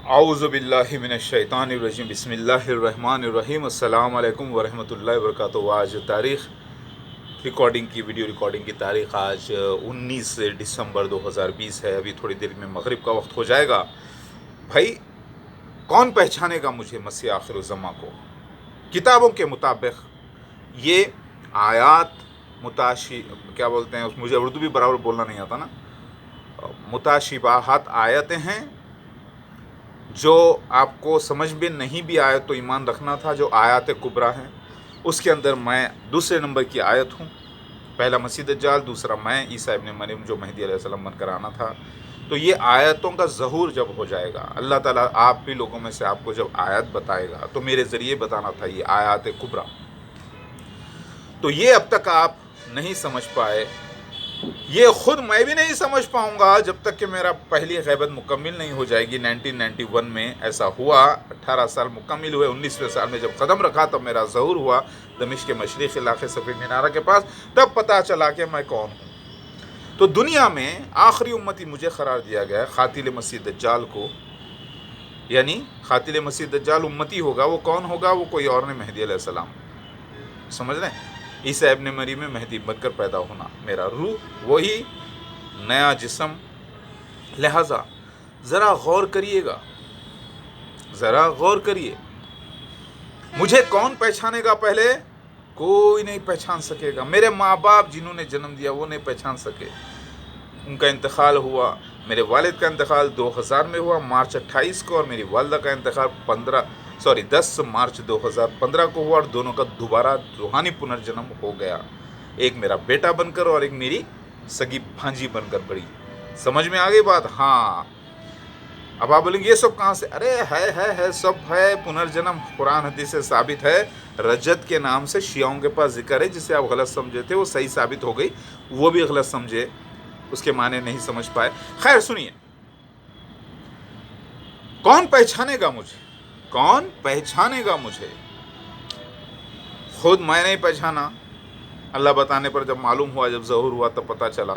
اعوذ باللہ من الشیطان الرجیم بسم اللہ الرحمن الرحیم السلام علیکم ورحمۃ اللہ وبرکاتہ۔ آج تاریخ ریکارڈنگ کی ویڈیو ریکارڈنگ کی تاریخ آج 19 دسمبر 2020 ہے۔ ابھی تھوڑی دیر میں مغرب کا وقت ہو جائے گا۔ بھائی کون پہچانے گا مجھے مسیح آخر الزماں کو؟ کتابوں کے مطابق یہ آیات کیا بولتے ہیں، مجھے اردو بھی برابر بولنا نہیں آتا نا، متشابہات آیتیں ہیں جو آپ کو سمجھ میں نہیں بھی آئے تو ایمان رکھنا تھا، جو آیات کبریٰ ہیں اس کے اندر میں دوسرے نمبر کی آیت ہوں۔ پہلا مسیح دجال، دوسرا میں عیسیٰ ابن مریم جو مہدی علیہ السلام بن کر آنا تھا۔ تو یہ آیتوں کا ظہور جب ہو جائے گا، اللہ تعالیٰ آپ بھی لوگوں میں سے آپ کو جب آیت بتائے گا تو میرے ذریعے بتانا تھا یہ آیات کبریٰ، تو یہ اب تک آپ نہیں سمجھ پائے۔ یہ خود میں بھی نہیں سمجھ پاؤں گا جب تک کہ میرا پہلی غیبت مکمل نہیں ہو جائے گی۔ 1991 میں ایسا ہوا، 18 سال مکمل ہوئے، 19ویں سال میں جب قدم رکھا تب میرا ظہور ہوا دمشق کے مشرقی علاقے سفید مینارہ کے پاس، تب پتہ چلا کہ میں کون ہوں۔ تو دنیا میں آخری امتی مجھے قرار دیا گیا ہے، قاتل مسیح دجال کو، یعنی قاتل مسیح دجال امتی ہوگا۔ وہ کون ہوگا؟ وہ کوئی اور نہیں، مہدی علیہ السلام، سمجھ رہے ہیں؟ عیسیٰ ابن مریم میں مہدی بن کر پیدا ہونا، میرا روح وہی نیا جسم۔ لہٰذا ذرا غور کریے گا، ذرا غور کریے، مجھے کون پہچانے گا؟ پہلے کوئی نہیں پہچان سکے گا۔ میرے ماں باپ جنہوں نے جنم دیا وہ نہیں پہچان سکے، ان کا انتقال ہوا۔ میرے والد کا انتقال 2000 میں ہوا مارچ 28 کو، اور میری والدہ کا انتقال 10 مارچ 2015 کو ہوا، اور دونوں کا دوبارہ روحانی پنرجنم ہو گیا، ایک میرا بیٹا بن کر اور ایک میری سگی بھانجی بن کر بڑی۔ سمجھ میں آ گئی بات؟ ہاں۔ اب آپ بولیں گے یہ سب کہاں سے؟ ارے ہے سب ہے، پنرجنم قرآن حدیث سے ثابت ہے۔ رجت کے نام سے شیعوں کے پاس ذکر ہے، جسے آپ غلط سمجھے تھے وہ صحیح ثابت ہو گئی، وہ بھی غلط سمجھے، اس کے معنی نہیں سمجھ پائے۔ خیر سنیے، کون پہچانے گا مجھے؟ کون پہچانے گا مجھے؟ خود میں نہیں پہچانا، اللہ بتانے پر جب معلوم ہوا، جب ظہور ہوا تب پتہ چلا۔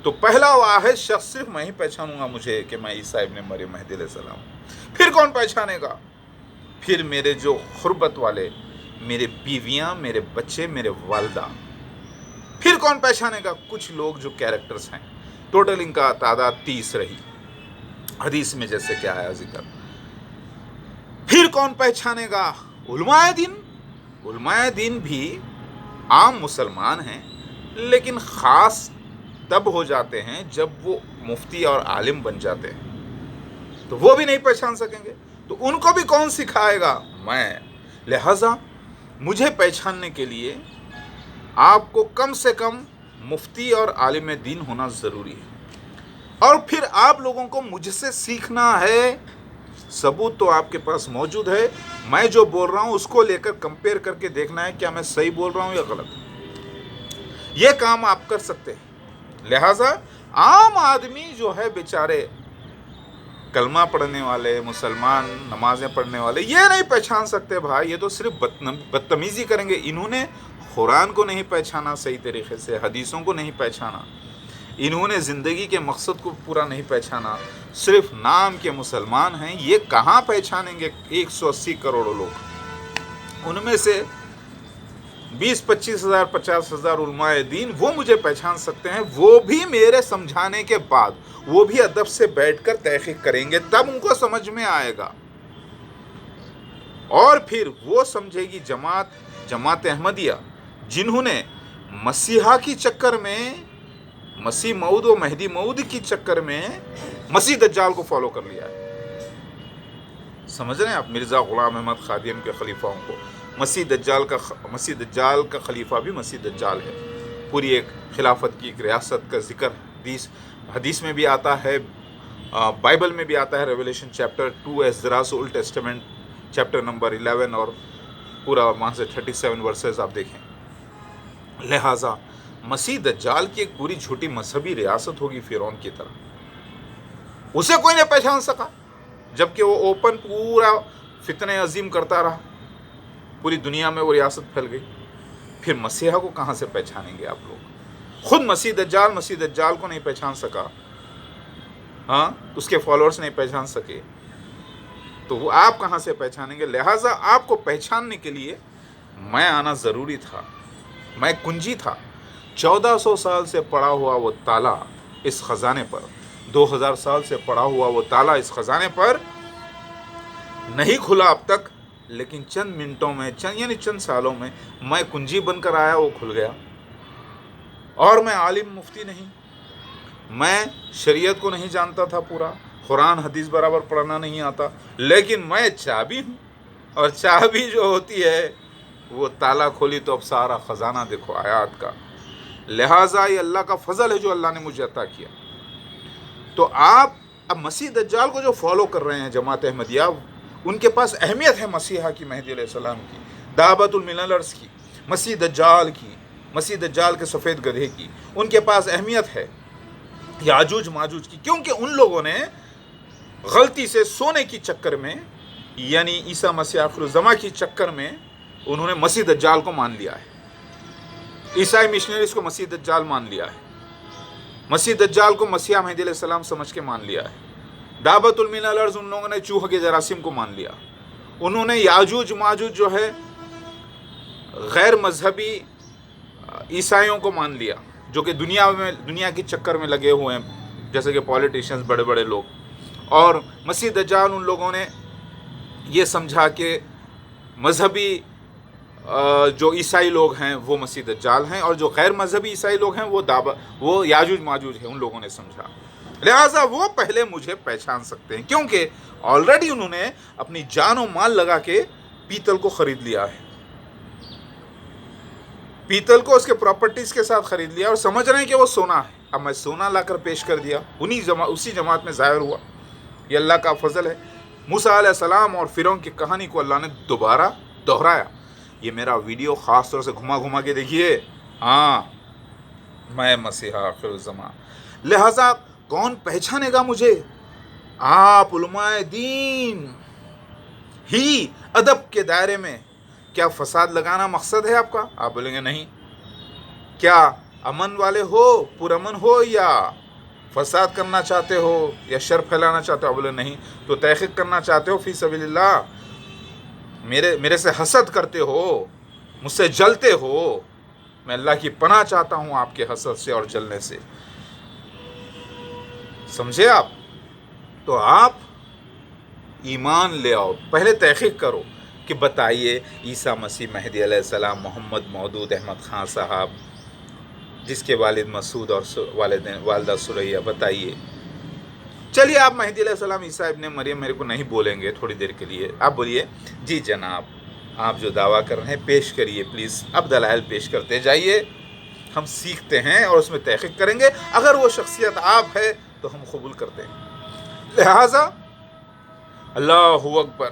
تو پہلا واحد شخص صرف میں ہی پہچانوں گا مجھے کہ میں عیسیٰ ابن مریم مہدی علیہ السلام ہوں۔ پھر کون پہچانے گا؟ پھر میرے جو قربت والے، میرے بیویاں، میرے بچے، میرے والدہ۔ پھر کون پہچانے گا؟ کچھ لوگ جو کیریکٹرز ہیں، ٹوٹل ان کا تعداد 30 رہی، حدیث میں جیسے کہ آیا ذکر۔ پھر کون پہچانے گا؟ علماء دین۔ علماء دین بھی عام مسلمان ہیں، لیکن خاص تب ہو جاتے ہیں جب وہ مفتی اور عالم بن جاتے ہیں، تو وہ بھی نہیں پہچان سکیں گے۔ تو ان کو بھی کون سکھائے گا؟ میں۔ لہٰذا مجھے پہچاننے کے لیے آپ کو کم سے کم مفتی اور عالم دین ہونا ضروری ہے، اور پھر آپ لوگوں کو مجھ سے سیکھنا ہے۔ ثبوت تو آپ کے پاس موجود ہے، میں جو بول رہا ہوں اس کو لے کر کمپیئر کر کے دیکھنا ہے کیا میں صحیح بول رہا ہوں یا غلط۔ یہ کام آپ کر سکتے ہیں۔ لہٰذا عام آدمی جو ہے بیچارے، کلمہ پڑھنے والے مسلمان، نمازیں پڑھنے والے، یہ نہیں پہچان سکتے بھائی، یہ تو صرف بدتمیزی کریں گے۔ انہوں نے قرآن کو نہیں پہچانا صحیح طریقے سے، حدیثوں کو نہیں پہچانا، انہوں نے زندگی کے مقصد کو پورا نہیں پہچانا، صرف نام کے مسلمان ہیں۔ یہ کہاں پہچانیں گے 180 کروڑ لوگ؟ ان میں سے 20-25 ہزار 50 ہزار علماء دین وہ مجھے پہچان سکتے ہیں، وہ بھی میرے سمجھانے کے بعد، وہ بھی ادب سے بیٹھ کر تحقیق کریں گے، تب ان کو سمجھ میں آئے گا۔ اور پھر وہ سمجھے گی جماعت احمدیہ، جنہوں نے مسیحا کی چکر میں، مسیح موعود و مہدی موعود کی چکر میں مسیح دجال کو فالو کر لیا ہے۔ سمجھ رہے ہیں آپ؟ مرزا غلام احمد قادیانی کے خلیفاؤں کو، مسیح دجال کا خلیفہ بھی مسیح دجال ہے۔ پوری ایک خلافت کی ایک ریاست کا ذکر حدیث میں بھی آتا ہے، بائبل میں بھی آتا ہے، revelation chapter 2، Esdras old testament chapter number 11، اور پورا وہاں سے 37 ورسز آپ دیکھیں۔ لہٰذا مسیح دجال کی ایک پوری جھوٹی مذہبی ریاست ہوگی فرعون کی طرح، اسے کوئی نہیں پہچان سکا، جبکہ وہ اوپن پورا فتنہ عظیم کرتا رہا، پوری دنیا میں وہ ریاست پھیل گئی۔ پھر مسیحا کو کہاں سے پہچانیں گے آپ لوگ؟ خود مسیح دجال کو نہیں پہچان سکا، ہاں، اس کے فالوورز نہیں پہچان سکے، تو وہ آپ کہاں سے پہچانیں گے؟ لہٰذا آپ کو پہچاننے کے لیے میں آنا ضروری تھا، میں کنجی تھا۔ 1400 سال سے پڑا ہوا وہ تالا اس خزانے پر، 2000 سال سے پڑا ہوا وہ تالا اس خزانے پر نہیں کھلا اب تک، لیکن چند منٹوں میں یعنی چند سالوں میں میں کنجی بن کر آیا، وہ کھل گیا۔ اور میں عالم مفتی نہیں، میں شریعت کو نہیں جانتا تھا پورا، قرآن حدیث برابر پڑھنا نہیں آتا، لیکن میں چابی ہوں، اور چابی جو ہوتی ہے وہ تالا کھولی تو اب سارا خزانہ دیکھو آیات کا۔ لہٰذا یہ اللہ کا فضل ہے جو اللہ نے مجھے عطا کیا۔ تو آپ اب مسیح دجال کو جو فالو کر رہے ہیں جماعت احمدیہ، ان کے پاس اہمیت ہے مسیحا کی، مہدی علیہ السلام کی، دعوت المللرز کی، مسیح دجال کی، مسیح دجال کے سفید گدھے کی، ان کے پاس اہمیت ہے یاجوج ماجوج کی، کیونکہ ان لوگوں نے غلطی سے سونے کی چکر میں، یعنی عیسیٰ مسیح آخر الزماں کی چکر میں انہوں نے مسیح دجال کو مان لیا ہے، عیسائی مشنریز کو مسیح دجال مان لیا ہے، مسیح دجال کو مسیح مہدی علیہ السلام سمجھ کے مان لیا ہے، دعوت المللرز ان لوگوں نے چوہے کے جراثیم کو مان لیا، انہوں نے یاجوج ماجوج جو ہے غیر مذہبی عیسائیوں کو مان لیا، جو کہ دنیا کی چکر میں لگے ہوئے ہیں، جیسے کہ پولیٹیشنز، بڑے بڑے لوگ۔ اور مسیح دجال ان لوگوں نے یہ سمجھا کہ مذہبی جو عیسائی لوگ ہیں وہ مسیح دجال ہیں، اور جو غیر مذہبی عیسائی لوگ ہیں وہ یاجوج ماجوج ہیں، ان لوگوں نے سمجھا۔ لہٰذا وہ پہلے مجھے پہچان سکتے ہیں، کیونکہ آلریڈی انہوں نے اپنی جان و مال لگا کے پیتل کو خرید لیا ہے، پیتل کو اس کے پراپرٹیز کے ساتھ خرید لیا، اور سمجھ رہے ہیں کہ وہ سونا ہے۔ اب میں سونا لا کر پیش کر دیا، اسی جماعت میں ظاہر ہوا۔ یہ اللہ کا فضل ہے۔ موسیٰ علیہ السلام اور فرعون کی کہانی کو اللہ نے دوبارہ دہرایا۔ یہ میرا ویڈیو خاص طور سے گھما کے دیکھیے، ہاں میں مسیح آخر الزماں۔ لہٰذا کون پہچانے گا مجھے؟ آپ علماء دین ہی ادب کے دائرے میں۔ کیا فساد لگانا مقصد ہے آپ کا؟ آپ بولیں گے نہیں۔ کیا امن والے ہو، پرامن ہو، یا فساد کرنا چاہتے ہو، یا شر پھیلانا چاہتے ہو؟ آپ بولے نہیں۔ تو تحقیق کرنا چاہتے ہو فی سبیل اللہ، میرے سے حسد کرتے ہو، مجھ سے جلتے ہو، میں اللہ کی پناہ چاہتا ہوں آپ کے حسد سے اور جلنے سے، سمجھے آپ؟ تو آپ ایمان لے آؤ، پہلے تحقیق کرو کہ بتائیے عیسیٰ مسیح مہدی علیہ السلام محمد مودود احمد خان صاحب، جس کے والد مسعود اور والدہ سریہ، بتائیے۔ چلیے آپ مہدی علیہ السلام عیسیٰ ابن مریم میرے کو نہیں بولیں گے تھوڑی دیر کے لیے، آپ بولیے جی جناب، آپ جو دعویٰ کر رہے ہیں پیش کریے پلیز، اب دلائل پیش کرتے جائیے، ہم سیکھتے ہیں اور اس میں تحقیق کریں گے، اگر وہ شخصیت آپ ہے تو ہم قبول کرتے ہیں۔ لہٰذا اللہ اکبر،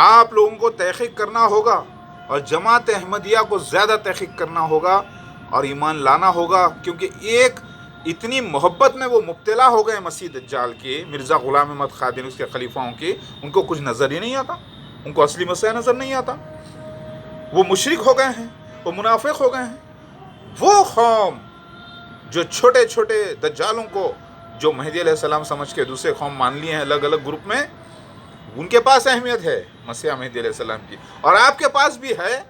آپ لوگوں کو تحقیق کرنا ہوگا، اور جماعت احمدیہ کو زیادہ تحقیق کرنا ہوگا اور ایمان لانا ہوگا، کیونکہ ایک اتنی محبت میں وہ مبتلا ہو گئے مسیح دجال کے، مرزا غلام احمد قادری اس کے خلیفاؤں کے، ان کو کچھ نظر ہی نہیں آتا، ان کو اصلی مسئلہ نظر نہیں آتا، وہ مشرک ہو گئے ہیں، وہ منافق ہو گئے ہیں۔ وہ قوم جو چھوٹے چھوٹے دجالوں کو، جو مہدی علیہ السلام سمجھ کے دوسرے قوم مان لیے ہیں الگ الگ گروپ میں، ان کے پاس اہمیت ہے مسیح مہدی علیہ السلام کی، اور آپ کے پاس بھی ہے،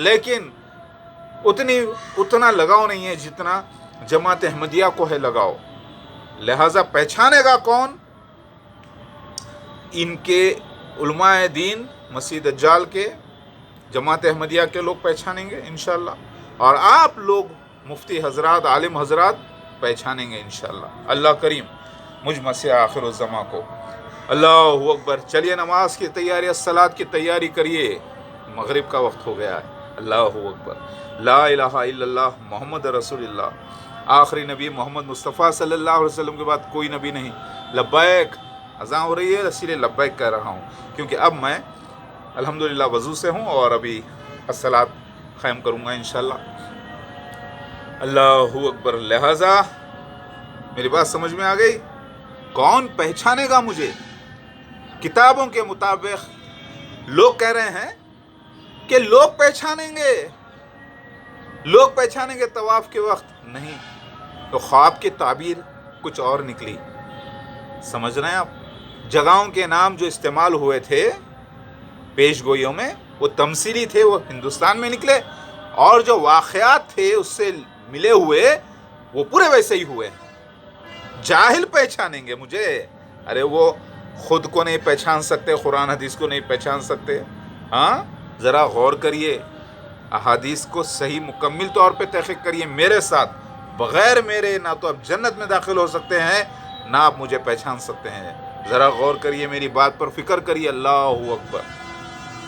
لیکن اتنا لگاؤ نہیں ہے جتنا جماعت احمدیہ کو ہے لگاؤ۔ لہٰذا پہچانے گا کون؟ ان کے علماء دین مسیح دجال کے، جماعت احمدیہ کے لوگ پہچانیں گے انشاءاللہ، اور آپ لوگ مفتی حضرات، عالم حضرات پہچانیں گے انشاءاللہ۔ اللہ کریم مجھ مسیح آخر الزماں کو۔ اللہ اکبر۔ چلیے نماز کی تیاری، الصلاۃ کی تیاری کریے، مغرب کا وقت ہو گیا ہے۔ اللہ اکبر، لا الہ الا اللہ محمد رسول اللہ، آخری نبی محمد مصطفیٰ صلی اللہ علیہ وسلم کے بعد کوئی نبی نہیں۔ لبیک، اذان ہو رہی ہے اسی لیے لبیک کہہ رہا ہوں، کیونکہ اب میں الحمدللہ وضو سے ہوں اور ابھی الصلاۃ قائم کروں گا انشاءاللہ۔ اللہ اکبر۔ لہٰذا میری بات سمجھ میں آ گئی؟ کون پہچانے گا مجھے؟ کتابوں کے مطابق لوگ کہہ رہے ہیں کہ لوگ پہچانیں گے طواف کے وقت، نہیں تو خواب کی تعبیر کچھ اور نکلی، سمجھ رہے ہیں آپ؟ جگہوں کے نام جو استعمال ہوئے تھے پیش گوئیوں میں وہ تمثیلی تھے، وہ ہندوستان میں نکلے، اور جو واقعات تھے اس سے ملے ہوئے وہ پورے ویسے ہی ہوئے۔ جاہل پہچانیں گے مجھے، ارے وہ خود کو نہیں پہچان سکتے، قرآن حدیث کو نہیں پہچان سکتے۔ ہاں ذرا غور کریے، احادیث کو صحیح مکمل طور پہ تحقیق کریے میرے ساتھ، بغیر میرے نہ تو آپ جنت میں داخل ہو سکتے ہیں نہ آپ مجھے پہچان سکتے ہیں۔ ذرا غور کریے، میری بات پر فکر کریے۔ اللہ اکبر۔